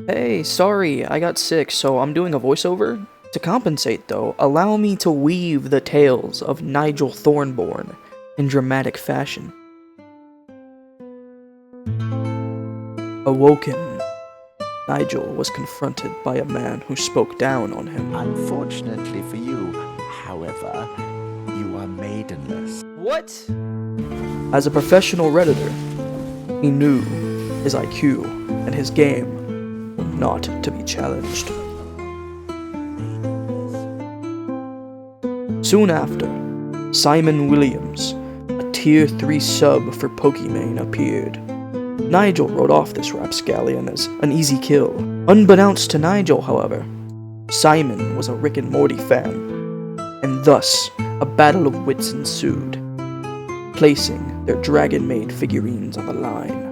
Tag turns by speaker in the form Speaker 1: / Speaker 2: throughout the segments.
Speaker 1: Hey, sorry, I got sick, so I'm doing a voiceover. To compensate, though, allow me to weave the tales of Nigel Thornborn in dramatic fashion. Awoken, Nigel was confronted by a man who spoke down on him.
Speaker 2: Unfortunately for you, however, you are maidenless.
Speaker 1: What? As a professional redditor, he knew his IQ and his game were not to be challenged. Soon after, Simon Williams, a Tier 3 sub for Pokimane, appeared. Nigel wrote off this rapscallion as an easy kill. Unbeknownst to Nigel, however, Simon was a Rick and Morty fan, and thus a battle of wits ensued, placing their dragon-made figurines on the line.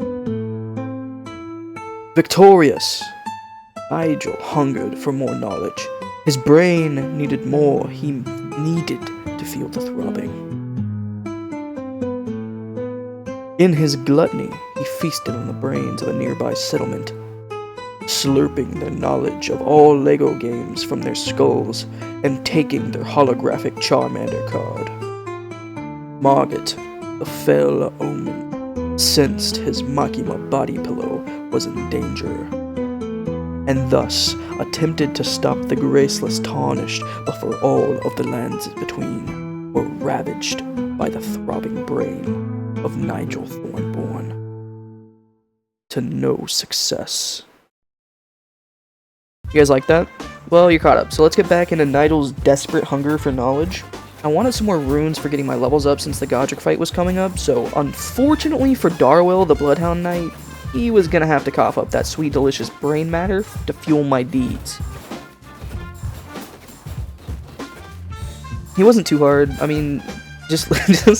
Speaker 1: Victorious, Nigel hungered for more knowledge. His brain needed more. He needed to feel the throbbing. In his gluttony, he feasted on the brains of a nearby settlement, slurping their knowledge of all LEGO games from their skulls and taking their holographic Charmander card. Margit, the fell omen, sensed his Makima body pillow was in danger, and thus attempted to stop the graceless Tarnished before all of the lands between were ravaged by the throbbing brain of Nigel Thornborn. To no success. You guys like that? Well, you're caught up, so let's get back into Nigel's desperate hunger for knowledge. I wanted some more runes for getting my levels up since the Godric fight was coming up, so unfortunately for Darwell, the Bloodhound Knight, he was gonna have to cough up that sweet delicious brain matter to fuel my deeds. He wasn't too hard. I mean, just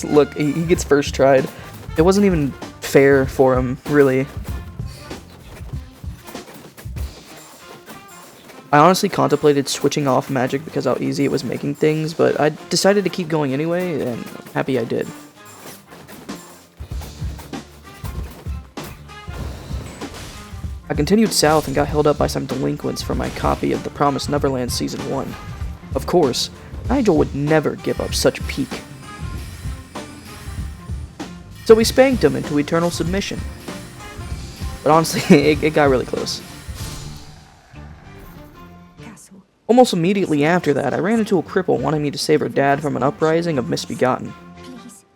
Speaker 1: look, he gets first tried. It wasn't even fair for him, really. I honestly contemplated switching off magic because how easy it was making things, but I decided to keep going anyway, and I'm happy I did. I continued south and got held up by some delinquents for my copy of The Promised Neverland Season 1. Of course, Nigel would never give up such peak. So we spanked him into eternal submission. But honestly, it got really close. Almost immediately after that, I ran into a cripple wanting me to save her dad from an uprising of Misbegotten.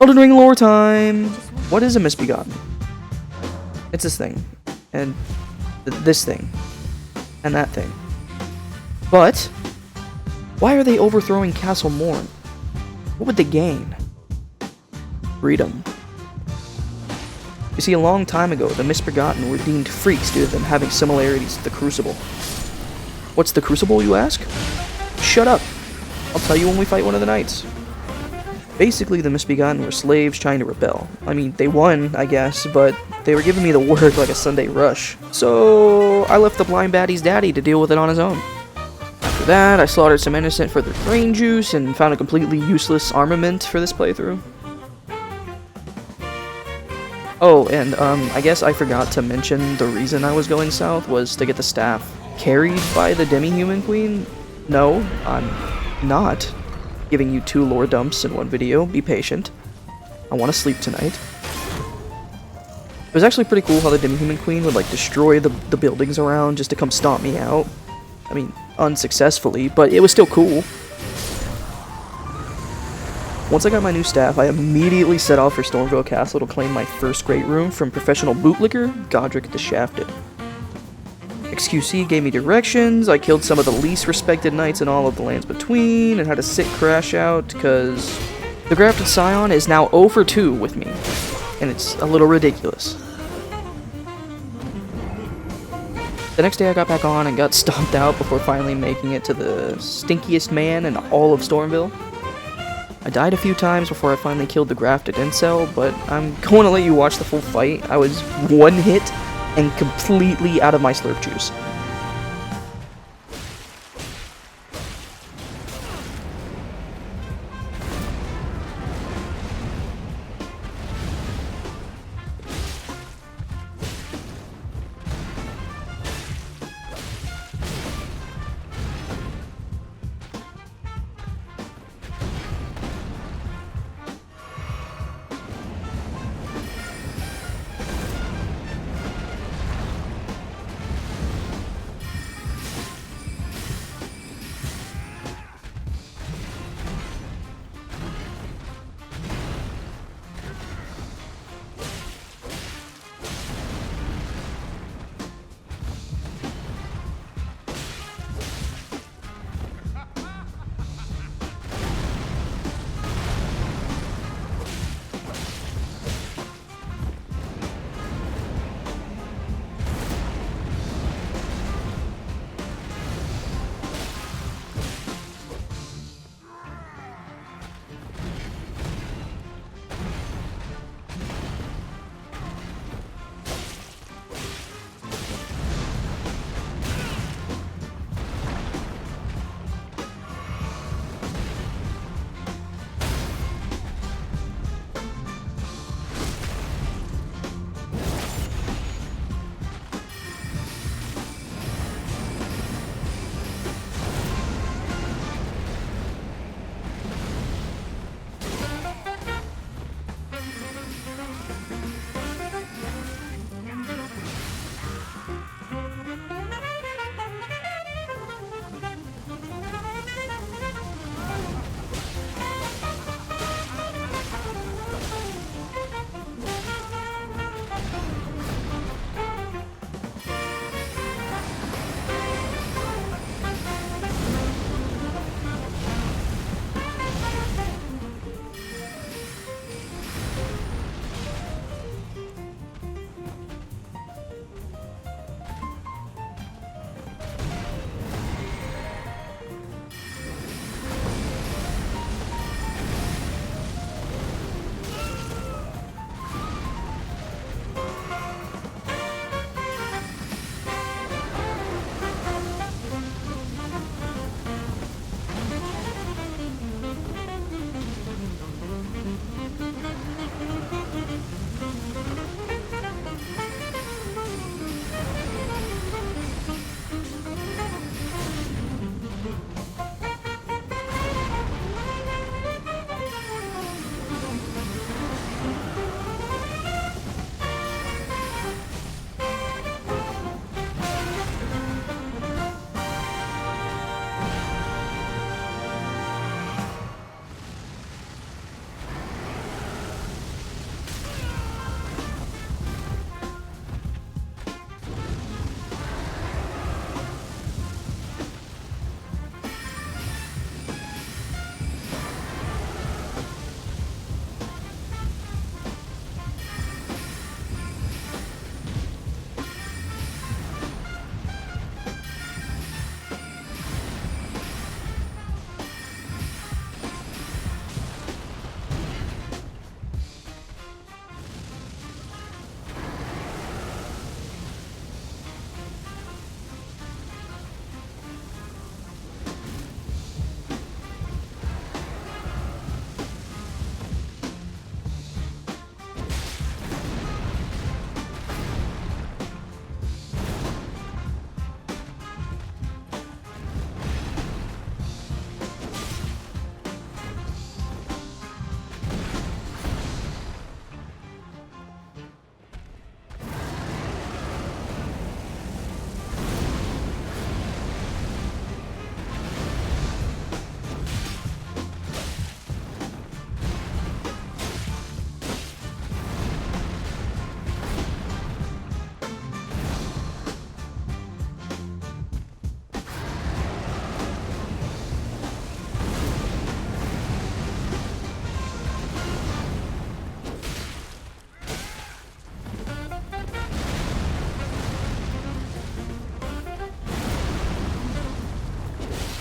Speaker 1: Elden Ring lore time! What is a Misbegotten? It's this thing. And this thing. And that thing. But why are they overthrowing Castle Morn? What would they gain? Freedom. You see, a long time ago, the Misbegotten were deemed freaks due to them having similarities to the Crucible. What's the Crucible, you ask? Shut up. I'll tell you when we fight one of the knights. Basically, the Misbegotten were slaves trying to rebel. I mean, they won, I guess, but they were giving me the work like a Sunday rush. So I left the blind baddie's daddy to deal with it on his own. After that, I slaughtered some innocent for their brain juice and found a completely useless armament for this playthrough. Oh, and I guess I forgot to mention the reason I was going south was to get the staff. Carried by the demi-human queen? No, I'm not giving you 2 lore dumps in one video. Be patient. I want to sleep tonight. It was actually pretty cool how the demi-human queen would like destroy the buildings around just to come stomp me out. I mean, unsuccessfully, but it was still cool. Once I got my new staff, I immediately set off for Stormville Castle to claim my first great room from professional bootlicker Godric the Shafted. XQC gave me directions, I killed some of the least respected knights in all of the lands between, and had a sick crash out, because the Grafted Scion is now 0 for 2 with me, and it's a little ridiculous. The next day I got back on and got stomped out before finally making it to the stinkiest man in all of Stormville. I died a few times before I finally killed the Grafted Incel, but I'm going to let you watch the full fight. I was one hit and completely out of my slurp juice.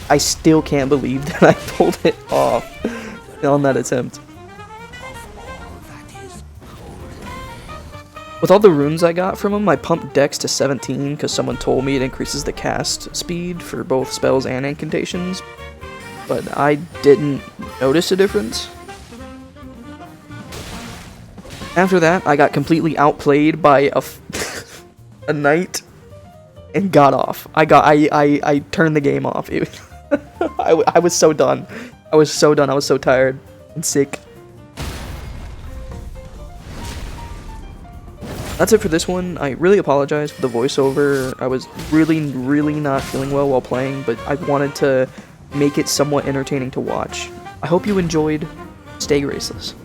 Speaker 1: I still can't believe that I pulled it off on that attempt. With all the runes I got from him, I pumped Dex to 17 because someone told me it increases the cast speed for both spells and incantations, but I didn't notice a difference. After that, I got completely outplayed by a knight and got off. I turned the game off. I was so done. I was so done. I was so tired and sick. That's it for this one. I really apologize for the voiceover. I was really not feeling well while playing, but I wanted to make it somewhat entertaining to watch. I hope you enjoyed. Stay graceless.